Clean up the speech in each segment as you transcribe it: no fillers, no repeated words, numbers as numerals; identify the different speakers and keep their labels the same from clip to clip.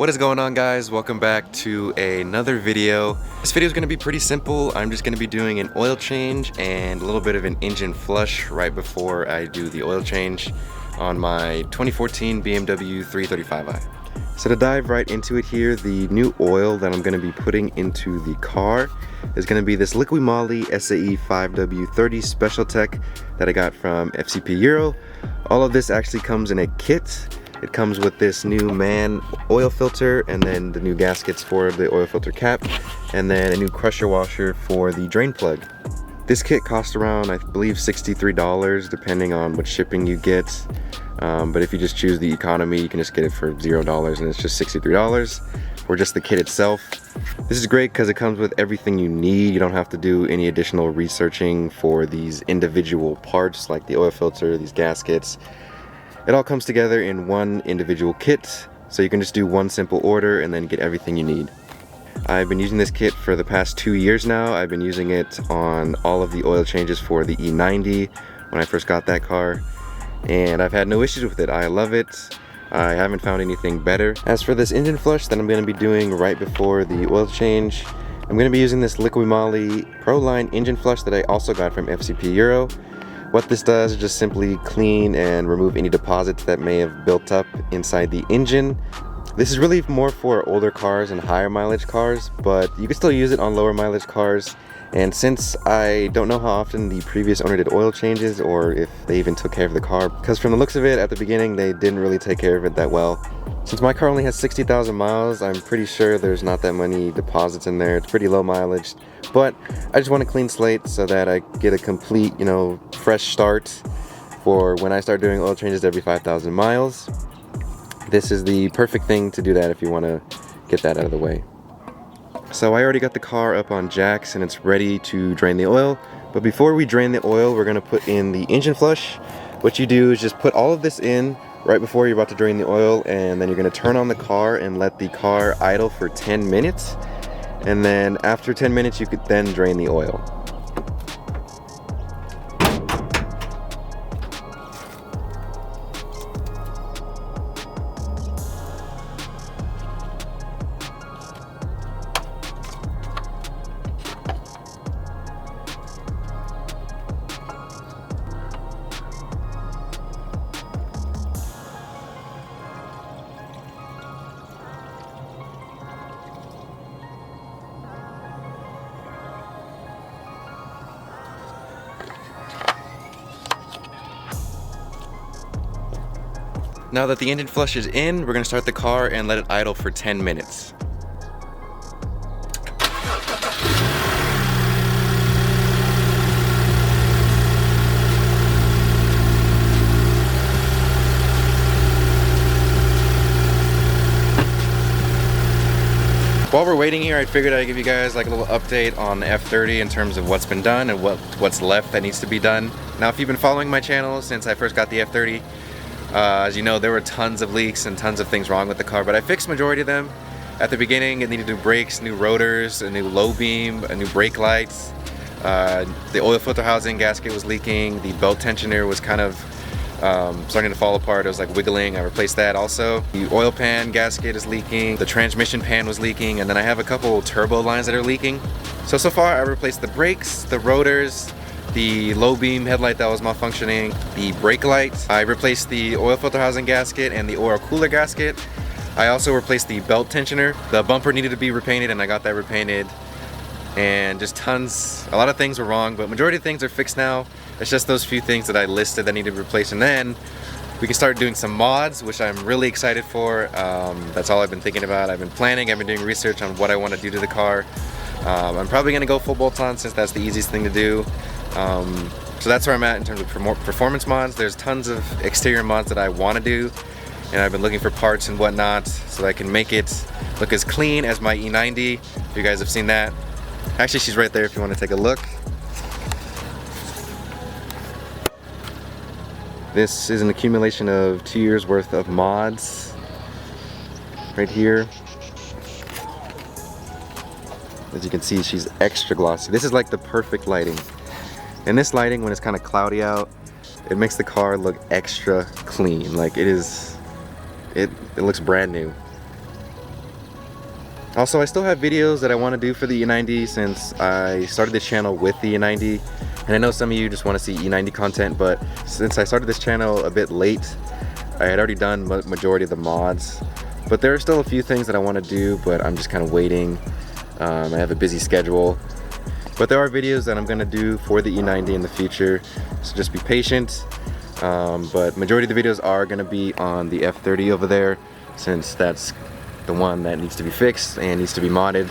Speaker 1: What is going on, guys? Welcome back to another video. This video is going to be pretty simple. I'm just going to be doing an oil change and a little bit of an engine flush right before I do the oil change on my 2014 BMW 335i. So to dive right into it here, the new oil that I'm going to be putting into the car is going to be this Liqui Moly SAE 5W30 Special Tech that I got from FCP Euro. All of this actually comes in a kit. It comes with this new MAN oil filter and then the new gaskets for the oil filter cap and then a new crusher washer for the drain plug. This kit costs around, I believe, $63 depending on what shipping you get. But if you just choose the economy, you can just get it for $0 and it's just $63 for just the kit itself. This is great because it comes with everything you need. You don't have to do any additional researching for these individual parts like the oil filter, these gaskets. It all comes together in one individual kit, so you can just do one simple order and then get everything you need. I've been using this kit for the past 2 years now. I've been using it on all of the oil changes for the E90 when I first got that car, and I've had no issues with it. I love it. I haven't found anything better. As for this engine flush that I'm going to be doing right before the oil change, I'm going to be using this Liqui Moly Proline engine flush that I also got from FCP Euro. What this does is just simply clean and remove any deposits that may have built up inside the engine. This is really more for older cars and higher mileage cars, but you can still use it on lower mileage cars. And since I don't know how often the previous owner did oil changes or if they even took care of the car, because from the looks of it at the beginning they didn't really take care of it that well. Since my car only has 60,000 miles, I'm pretty sure there's not that many deposits in there. It's pretty low mileage, but I just want a clean slate so that I get a complete, fresh start for when I start doing oil changes every 5,000 miles. This is the perfect thing to do that if you want to get that out of the way. So I already got the car up on jacks and it's ready to drain the oil. But before we drain the oil, we're going to put in the engine flush. What you do is just put all of this in right before you're about to drain the oil, and then you're going to turn on the car and let the car idle for 10 minutes. And then after 10 minutes, you could then drain the oil. Now that the engine flush is in, we're going to start the car and let it idle for 10 minutes. While we're waiting here, I figured I'd give you guys like a little update on the F30 in terms of what's been done and what's left that needs to be done. Now, if you've been following my channel since I first got the F30, as you know, there were tons of leaks and tons of things wrong with the car, but I fixed majority of them. At the beginning, it needed new brakes, new rotors, a new low beam, a new brake lights. The oil filter housing gasket was leaking. The belt tensioner was kind of starting to fall apart. It was like wiggling. I replaced that also. The oil pan gasket is leaking. The transmission pan was leaking, and then I have a couple turbo lines that are leaking. So far I replaced the brakes, the rotors, the low beam headlight that was malfunctioning, the brake lights. I replaced the oil filter housing gasket and the oil cooler gasket. I also replaced the belt tensioner. The bumper needed to be repainted and I got that repainted. And just a lot of things were wrong, but majority of things are fixed now. It's just those few things that I listed that need to be replaced, and then we can start doing some mods, which I'm really excited for. That's all I've been thinking about. I've been planning, I've been doing research on what I want to do to the car. I'm probably going to go full bolt-on since that's the easiest thing to do. So that's where I'm at in terms of performance mods. There's tons of exterior mods that I want to do, and I've been looking for parts and whatnot so that I can make it look as clean as my E90. If you guys have seen that. Actually, she's right there if you want to take a look. This is an accumulation of 2 years worth of mods right here. As you can see, she's extra glossy. This is like the perfect lighting. And this lighting, when it's kind of cloudy out, it makes the car look extra clean. Like it looks brand new. Also, I still have videos that I want to do for the E90 since I started this channel with the E90. And I know some of you just want to see E90 content, but since I started this channel a bit late, I had already done majority of the mods. But there are still a few things that I want to do, but I'm just kind of waiting. I have a busy schedule. But there are videos that I'm going to do for the E90 in the future, so just be patient. But majority of the videos are going to be on the F30 over there, since that's the one that needs to be fixed and needs to be modded.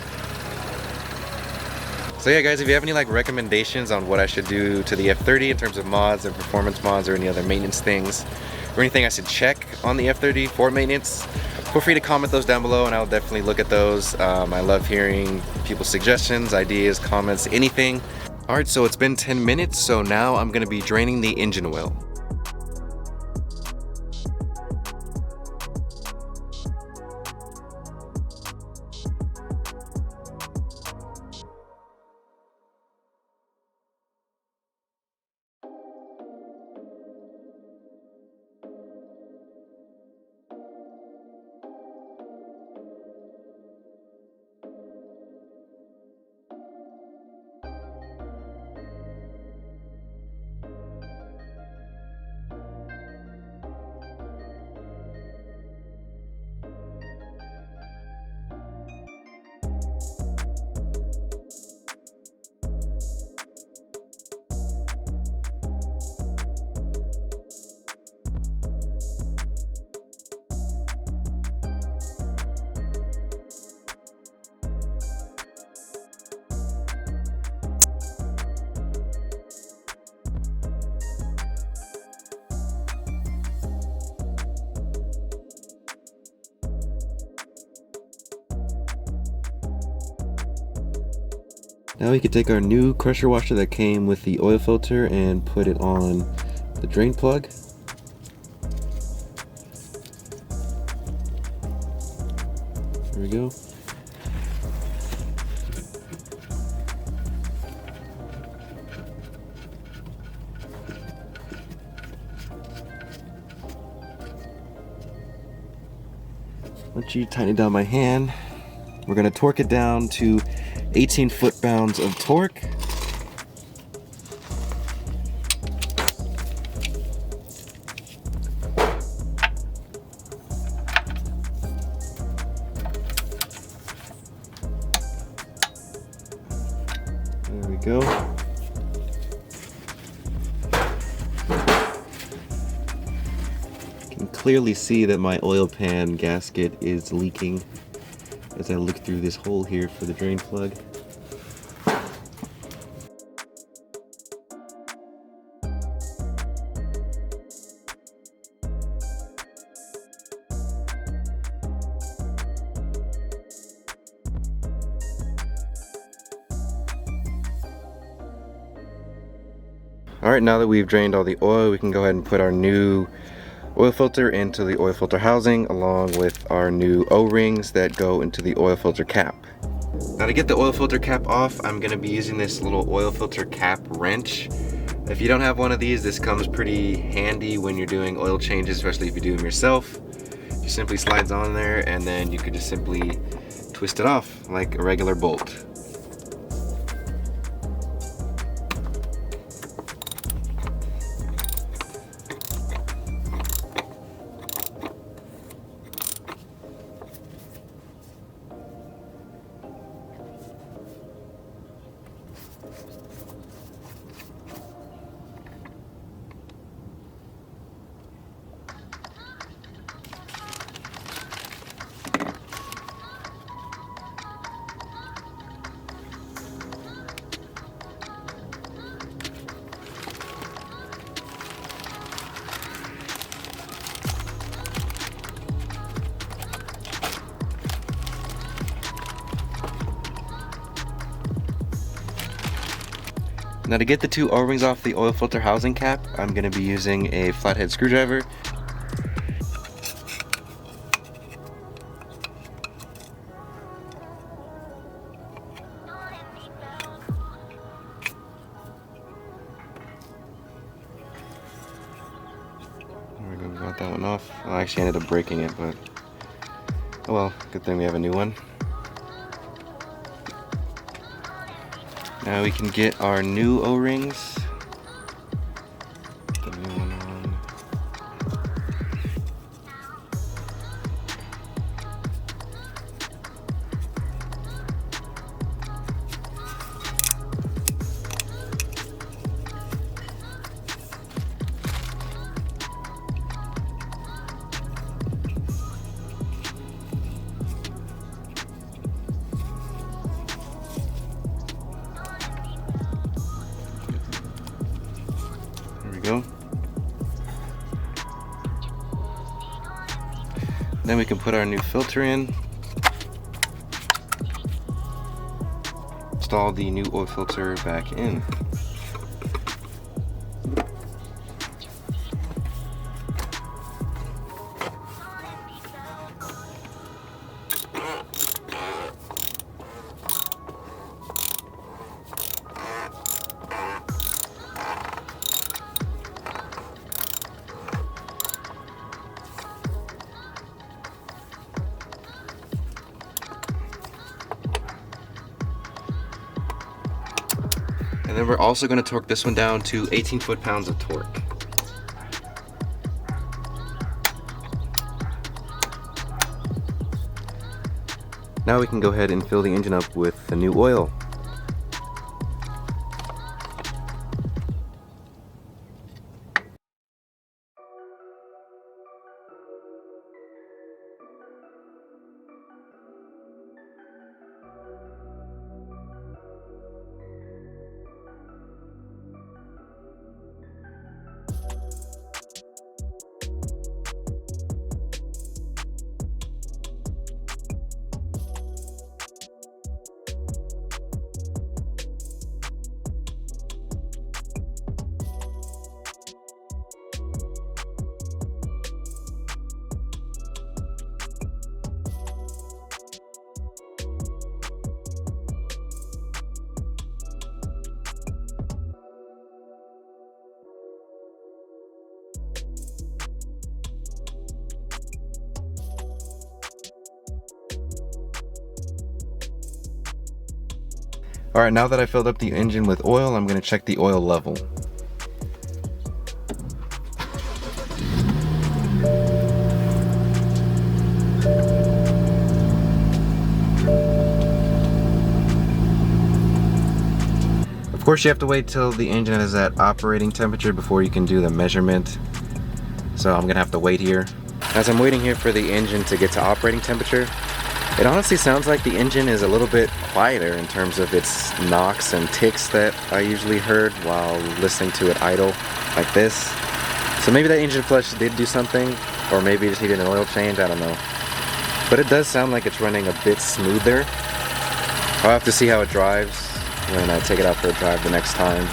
Speaker 1: So yeah guys, if you have any like recommendations on what I should do to the F30 in terms of mods and performance mods or any other maintenance things, or anything I should check on the F30 for maintenance, feel free to comment those down below and I'll definitely look at those. I love hearing people's suggestions, ideas, comments, anything. Alright, so it's been 10 minutes, so now I'm going to be draining the engine oil. Now we can take our new pressure washer that came with the oil filter and put it on the drain plug. There we go. Once you tighten it down by hand, we're going to torque it down to 18 foot-pounds of torque. There we go. You can clearly see that my oil pan gasket is leaking as I look through this hole here for the drain plug. Alright, now that we've drained all the oil, we can go ahead and put our new oil filter into the oil filter housing along with our new O-rings that go into the oil filter cap. Now to get the oil filter cap off, I'm going to be using this little oil filter cap wrench. If you don't have one of these, this comes pretty handy when you're doing oil changes, especially if you do them yourself. It just simply slides on there and then you could just simply twist it off like a regular bolt. Now to get the two O-rings off the oil filter housing cap, I'm going to be using a flathead screwdriver. There we go, got that one off. I actually ended up breaking it, but oh well, good thing we have a new one. Now we can get our new O-rings. The new one on. Go. Then we can put our new filter in. Install the new oil filter back in. And then we're also going to torque this one down to 18 foot-pounds of torque. Now we can go ahead and fill the engine up with the new oil. Alright, now that I filled up the engine with oil, I'm going to check the oil level. Of course, you have to wait till the engine is at operating temperature before you can do the measurement. So I'm going to have to wait here. As I'm waiting here for the engine to get to operating temperature, it honestly sounds like the engine is a little bit quieter in terms of its knocks and ticks that I usually heard while listening to it idle like this. So maybe that engine flush did do something, or maybe it just needed an oil change, I don't know. But it does sound like it's running a bit smoother. I'll have to see how it drives when I take it out for a drive the next time.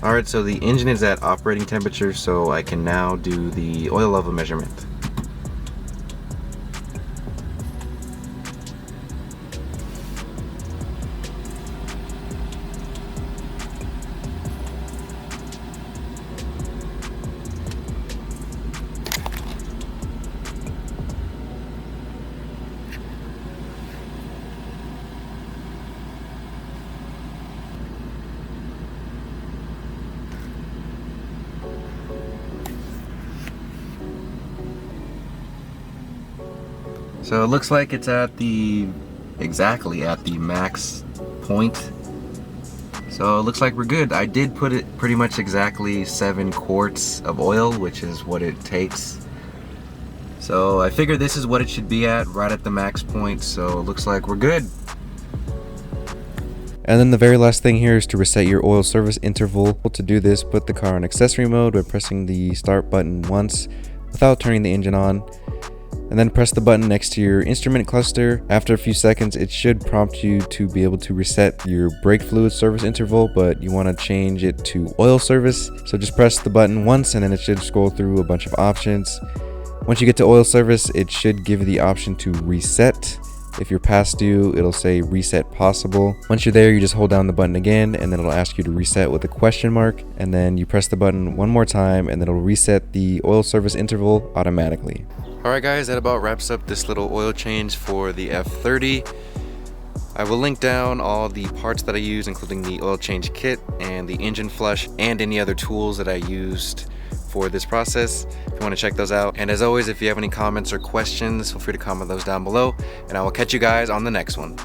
Speaker 1: Alright, so the engine is at operating temperature, so I can now do the oil level measurement. So it looks like it's at exactly at the max point. So it looks like we're good. I did put it pretty much exactly 7 quarts of oil, which is what it takes. So I figured this is what it should be at, right at the max point. So it looks like we're good. And then the very last thing here is to reset your oil service interval. To do this, put the car on accessory mode by pressing the start button once without turning the engine on. And then press the button next to your instrument cluster. After a few seconds, it should prompt you to be able to reset your brake fluid service interval, but you want to change it to oil service. So just press the button once and then it should scroll through a bunch of options. Once you get to oil service, it should give you the option to reset. If you're past due, it'll say reset possible. Once you're there, you just hold down the button again and then it'll ask you to reset with a question mark. And then you press the button one more time and then it'll reset the oil service interval automatically. Alright guys, that about wraps up this little oil change for the F30. I will link down all the parts that I use, including the oil change kit and the engine flush and any other tools that I used for this process if you want to check those out. And as always, if you have any comments or questions, feel free to comment those down below, and I will catch you guys on the next one.